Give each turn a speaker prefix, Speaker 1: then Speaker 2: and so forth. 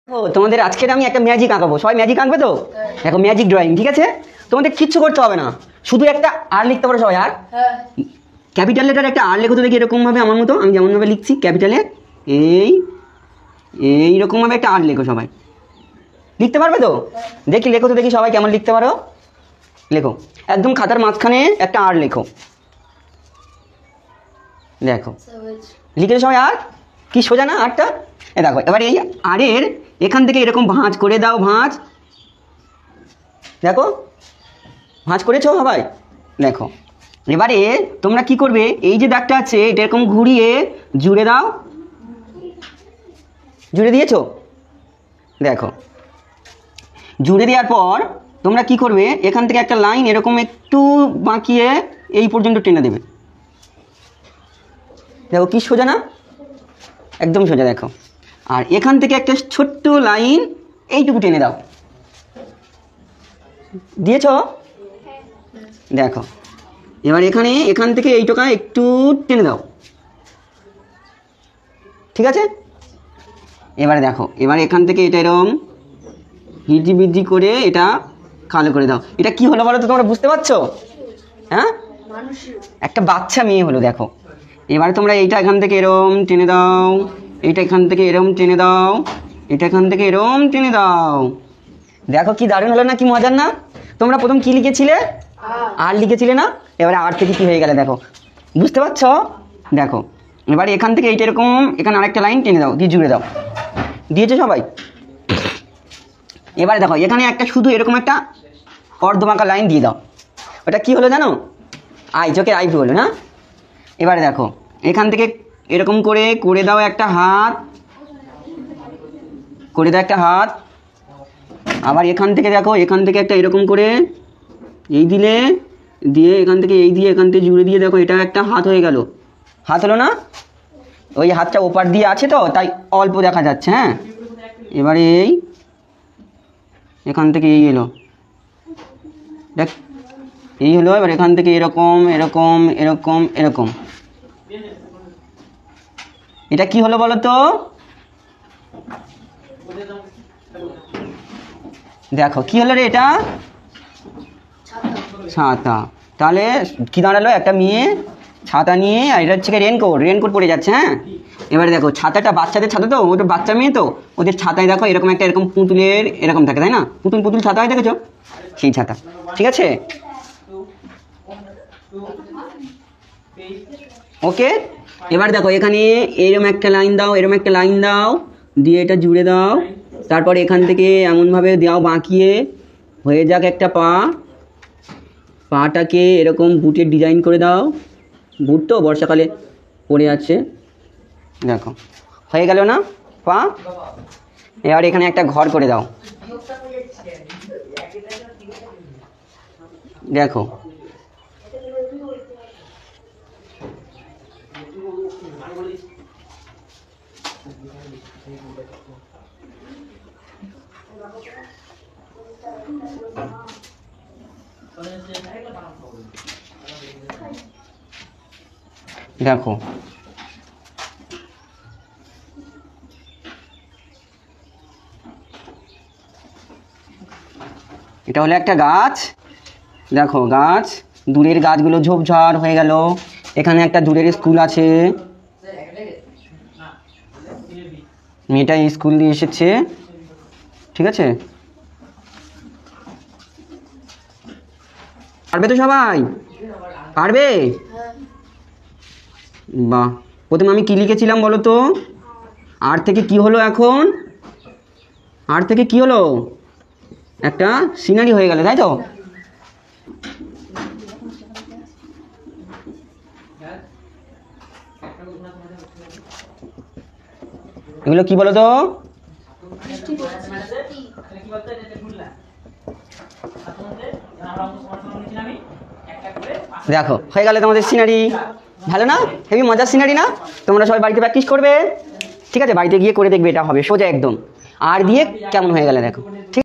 Speaker 1: ও তোমাদের আজকের আমি একটা ম্যাজিক আঁকাবো, সবাই ম্যাজিক আঁকবে তো? দেখো ম্যাজিক ড্রয়িং, ঠিক আছে? তোমাদের কিচ্ছু করতে হবে না, শুধু একটা আর লিখতে পারো সবাই। আর ক্যাপিটাল লেটার একটা আর লেখো তো দেখি, এরকম ভাবে আমার মতো আমি যেমন ভাবে লিখছি ক্যাপিটালে, এইরকম ভাবে একটা আর লেখো। সবাই লিখতে পারবে তো? দেখি লেখো তো দেখি সবাই কেমন লিখতে পারো। লেখো, একদম খাতার মাঝখানে একটা আর লেখো। দেখো লিখেছো সবাই? আর কি সোজা না আরটা? দেখো এবার এই আরের এখান থেকে এরকম ভাঁজ করে দাও, ভাঁজ। দেখো ভাঁজ করেছো সবাই? দেখো এবারে তোমরা কি করবে, এই যে দাগটা আছে এটা এরকম ঘুরিয়ে জুড়ে দাও। জুড়ে দিয়েছো? দেখো জুড়ে দেওয়ার পর তোমরা কি করবে, এখান থেকে একটা লাইন এরকম একটু বাঁকিয়ে এই পর্যন্ত টেনে দেবে। দেখো কি সোজা না? একদম সোজা। দেখো আর এখান থেকে একটা ছোট্ট লাইন এইটুকু টেনে দাও। দিয়েছো? দেখো এবার এখান থেকে এইটুকু একটু টেনে দাও, ঠিক আছে? এবারে দেখো, এবার এখান থেকে এটা এরকম হিজি বিজি করে এটা কালো করে দাও। এটা কি হলো বলো তো, তোমরা বুঝতে পারছো? হ্যাঁ, একটা বাচ্চা মেয়ে হলো। দেখো এবারে তোমরা এইটা এখান থেকে এরম টেনে দাও, এইটা এখান থেকে এরম টেনে দাও, এটা এখান থেকে এরম টেনে দাও। দেখো কি দারুণ হলো না, কি মজার না? তোমরা প্রথম কি লিখেছিলে? আর লিখেছিলে না? এবারে আর থেকে কি হয়ে গেলে দেখো, বুঝতে পারছো? দেখো এবারে এখান থেকে এইটা এরকম এখানে আরেকটা লাইন টেনে দাও, দিয়ে জুড়ে দাও। দিয়েছো সবাই? এবারে দেখো এখানে একটা শুধু এরকম একটা অর্ধবাঁকা লাইন দিয়ে দাও। ওটা কি হলো জানো? আই, চোখের আই হলো না? এবারে দেখো এখান থেকে এরকম করে করে দাও একটা হাত, করে দাও একটা হাত। আবার এখান থেকে দেখো, এখান থেকে একটা এরকম করে এই দিলে, দিয়ে এখান থেকে এই দিয়ে এখান থেকে জুড়ে দিয়ে, দেখো এটা একটা হাত হয়ে গেল। হাত হলো না? ওই হাতটা ওপার দিয়ে আছে তো তাই অল্প দেখা যাচ্ছে। হ্যাঁ, এবারে এখান থেকে এই এলো, দেখ এই হলো। এবার এখান থেকে এরকম এরকম এরকম এরকম। এটা কি হলো বলো তো? দেখো কি হলো রে, এটা ছাতা। তাহলে কি দাঁড়ালো, একটা মেয়ে ছাতা নিয়ে, আর এটা হচ্ছে রেনকোট পরে যাচ্ছে। হ্যাঁ, এবারে দেখো ছাতাটা বাচ্চাদের ছাতা তো, ওটা বাচ্চা মেয়ে তো, ওদের ছাতায় দেখো এরকম একটা এরকম পুতুলের এরকম থাকে, তাই না? পুতুল ছাতা হয়, দেখেছো? সেই ছাতা, ঠিক আছে? ওকে, এবার দেখো এখানে এরম একটা লাইন দাও, এরম একটা লাইন দাও, দিয়ে এটা জুড়ে দাও। তারপর এখান থেকে এমনভাবে দাও বাঁকিয়ে, হয়ে যাক একটা পাটাকে এরকম বুটের ডিজাইন করে দাও। বুট তো বর্ষাকালে পরে আছে। দেখো হয়ে গেল না পা? এবার এখানে একটা ঘর করে দাও। দেখো দেখো এটা হলো একটা গাছ। দেখো গাছ, দূরের গাছগুলো ঝোপঝাড় হয়ে গেল। এখানে একটা দূরের স্কুল আছে, মেয়েটা স্কুল দিয়ে এসেছে, ঠিক আছে? পারবে তো সবাই? পারবে? বাহ, প্রথমে আমি কি লিখেছিলাম বলো তো? আর থেকে কি হলো এখন? আর থেকে কি হলো? একটা সিনারি হয়ে গেল, তাই তো? এগুলো কি বলো তো? দেখো হয়ে গেল তোমাদের সিনারি। ভালো না? হেবি মজার সিনারি না? তোমরা সবাই বাড়িতে প্র্যাকটিস করবে, ঠিক আছে? বাড়িতে গিয়ে করে দেখবে, এটা হবে সোজা একদম। আর দিয়ে কেমন হয়ে গেল দেখো, ঠিক।